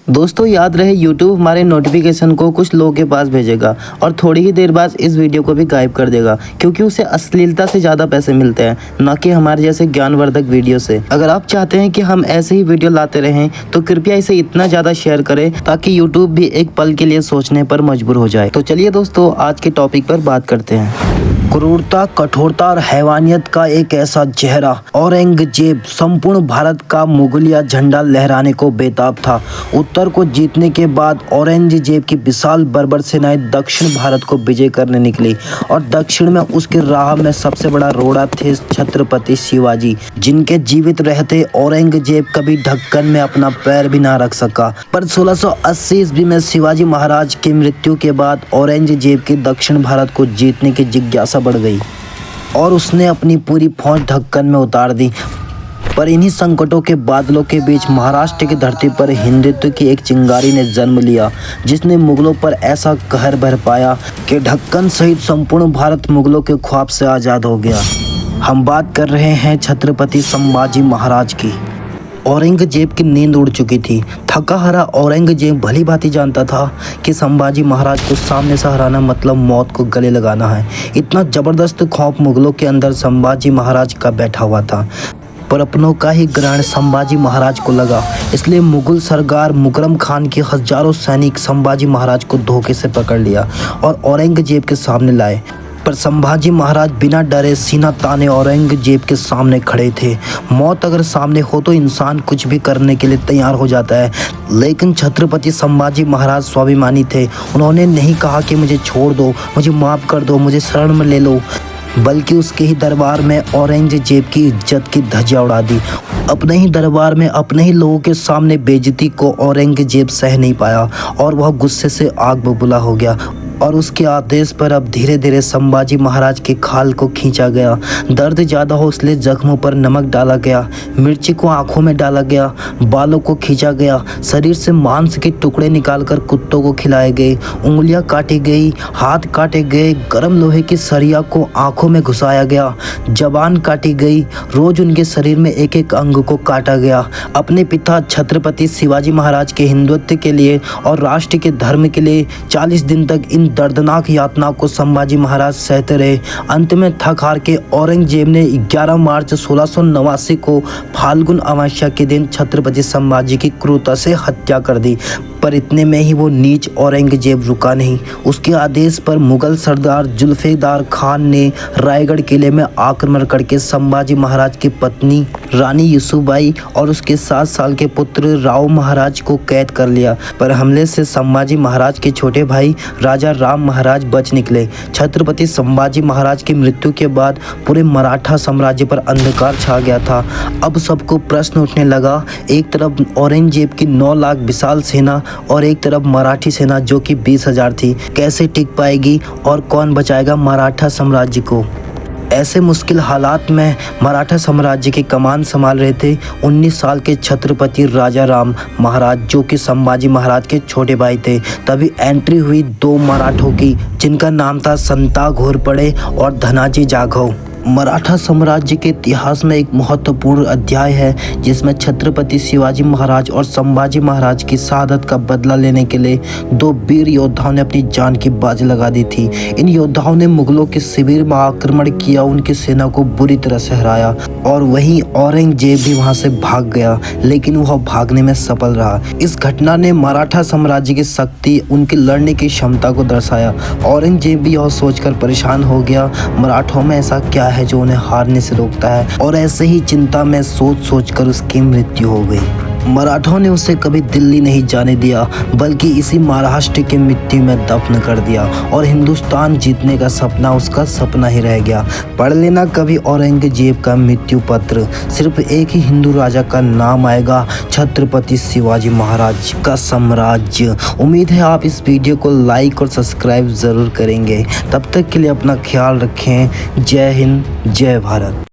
दोस्तों याद रहे YouTube हमारे नोटिफिकेशन को कुछ लोगों के पास भेजेगा और थोड़ी ही देर बाद इस वीडियो को भी गायब कर देगा, क्योंकि उसे अश्लीलता से ज़्यादा पैसे मिलते हैं, न कि हमारे जैसे ज्ञानवर्धक वीडियो से। अगर आप चाहते हैं कि हम ऐसे ही वीडियो लाते रहें तो कृपया इसे इतना ज़्यादा शेयर करें ताकि YouTube भी एक पल के लिए सोचने पर मजबूर हो जाए। तो चलिए दोस्तों आज के टॉपिक पर बात करते हैं। क्रूरता, कठोरता और हैवानियत का एक ऐसा चेहरा। औरंगजेब संपूर्ण भारत का मुगलिया झंडा लहराने को बेताब था। उत्तर को जीतने के बाद औरंगजेब की विशाल बर्बर सेनाएं दक्षिण भारत को विजय करने निकली और दक्षिण में उसकी राह में सबसे बड़ा रोड़ा थे छत्रपति शिवाजी, जिनके जीवित रहते औरंगजेब कभी ढक्कन में अपना पैर भी ना रख सका। पर 1680 ईस्वी में शिवाजी महाराज की मृत्यु के बाद औरंगजेब की दक्षिण भारत को जीतने की जिज्ञासा बढ़ गई और उसने अपनी पूरी फौज ढक्कन में उतार दी। पर इन्हीं संकटों के बादलों के बीच महाराष्ट्र की धरती पर हिंदुत्व की एक चिंगारी ने जन्म लिया, जिसने मुगलों पर ऐसा कहर बरपाया कि ढक्कन सहित संपूर्ण भारत मुगलों के ख्वाब से आज़ाद हो गया। हम बात कर रहे हैं छत्रपति संभाजी महाराज की। औरंगजेब की नींद उड़ चुकी थी। थका हारा औरंगजेब भली भांति जानता था कि संभाजी महाराज को सामने से हराना मतलब मौत को गले लगाना है। इतना जबरदस्त खौफ मुगलों के अंदर संभाजी महाराज का बैठा हुआ था। पर अपनों का ही ग्रहण संभाजी महाराज को लगा, इसलिए मुगल सरदार मुकरम खान के हजारों सैनिक संभाजी महाराज को धोखे से पकड़ लिया और औरंगजेब के सामने लाए। पर संभाजी महाराज बिना डरे सीना ताने औरंगजेब के सामने खड़े थे। मौत अगर सामने हो तो इंसान कुछ भी करने के लिए तैयार हो जाता है, लेकिन छत्रपति संभाजी महाराज स्वाभिमानी थे। उन्होंने नहीं कहा कि मुझे छोड़ दो, मुझे माफ़ कर दो, मुझे शरण में ले लो, बल्कि उसके ही दरबार में औरंगजेब की इज्जत की धज्जियां उड़ा दी। अपने ही दरबार में अपने ही लोगों के सामने बेइज्जती को औरंगजेब सह नहीं पाया और वह गुस्से से आग बबूला हो गया और उसके आदेश पर अब धीरे धीरे संभाजी महाराज के खाल को खींचा गया। दर्द ज़्यादा हो इसलिए जख्मों पर नमक डाला गया, मिर्ची को आंखों में डाला गया, बालों को खींचा गया, शरीर से मांस के टुकड़े निकालकर कुत्तों को खिलाए गए, उंगलियां काटी गई, हाथ काटे गए, गर्म लोहे की सरिया को आंखों में घुसाया गया, जबान काटी गई। रोज उनके शरीर में एक एक अंग को काटा गया। अपने पिता छत्रपति शिवाजी महाराज के हिंदुत्व के लिए और राष्ट्र के धर्म के लिए 40 दिन तक इन दर्दनाक यातना को संभाजी महाराज सहते रहे। अंत में थक हार के औरंगजेब ने 11 मार्च 1689 को फाल्गुन अमावस्या के दिन छत्रपति संभाजी की क्रूरता से हत्या कर दी। पर इतने में ही वो नीच औरंगजेब रुका नहीं। उसके आदेश पर मुगल सरदार जुल्फिकार खान ने रायगढ़ किले में आक्रमण करके संभाजी महाराज की पत्नी रानी यशोबाई और उसके 7 साल के पुत्र राव महाराज को कैद कर लिया। पर हमले से संभाजी महाराज के छोटे भाई राजा राम महाराज बच निकले। छत्रपति संभाजी महाराज की मृत्यु के बाद पूरे मराठा साम्राज्य पर अंधकार छा गया था। अब सबको प्रश्न उठने लगा, एक तरफ औरंगजेब की 9 लाख विशाल सेना और एक तरफ मराठी सेना जो कि 20,000 थी, कैसे टिक पाएगी और कौन बचाएगा मराठा साम्राज्य को। ऐसे मुश्किल हालात में मराठा साम्राज्य की कमान संभाल रहे थे 19 साल के छत्रपति राजा राम महाराज, जो कि संभाजी महाराज के छोटे भाई थे। तभी एंट्री हुई 2 मराठों की, जिनका नाम था संता घोरपड़े और धनाजी जाधव। मराठा साम्राज्य के इतिहास में एक महत्वपूर्ण अध्याय है, जिसमें छत्रपति शिवाजी महाराज और संभाजी महाराज की शहादत का बदला लेने के लिए 2 वीर योद्धाओं ने अपनी जान की बाजी लगा दी थी। इन योद्धाओं ने मुगलों के शिविर में आक्रमण किया, उनकी सेना को बुरी तरह से हराया और वहीं औरंगजेब भी वहां से भाग गया, लेकिन वह भागने में सफल रहा। इस घटना ने मराठा साम्राज्य की शक्ति, उनकी लड़ने की क्षमता को दर्शाया। औरंगजेब भी यह सोचकर परेशान हो गया, मराठों में ऐसा क्या है जो उन्हें हारने से रोकता है, और ऐसे ही चिंता में सोच सोचकर उसकी मृत्यु हो गई। मराठों ने उसे कभी दिल्ली नहीं जाने दिया, बल्कि इसी महाराष्ट्र की मिट्टी में दफन कर दिया और हिंदुस्तान जीतने का सपना उसका सपना ही रह गया। पढ़ लेना कभी औरंगजेब का मृत्यु पत्र, सिर्फ एक ही हिंदू राजा का नाम आएगा, छत्रपति शिवाजी महाराज का साम्राज्य। उम्मीद है आप इस वीडियो को लाइक और सब्सक्राइब जरूर करेंगे। तब तक के लिए अपना ख्याल रखें। जय हिंद, जय भारत।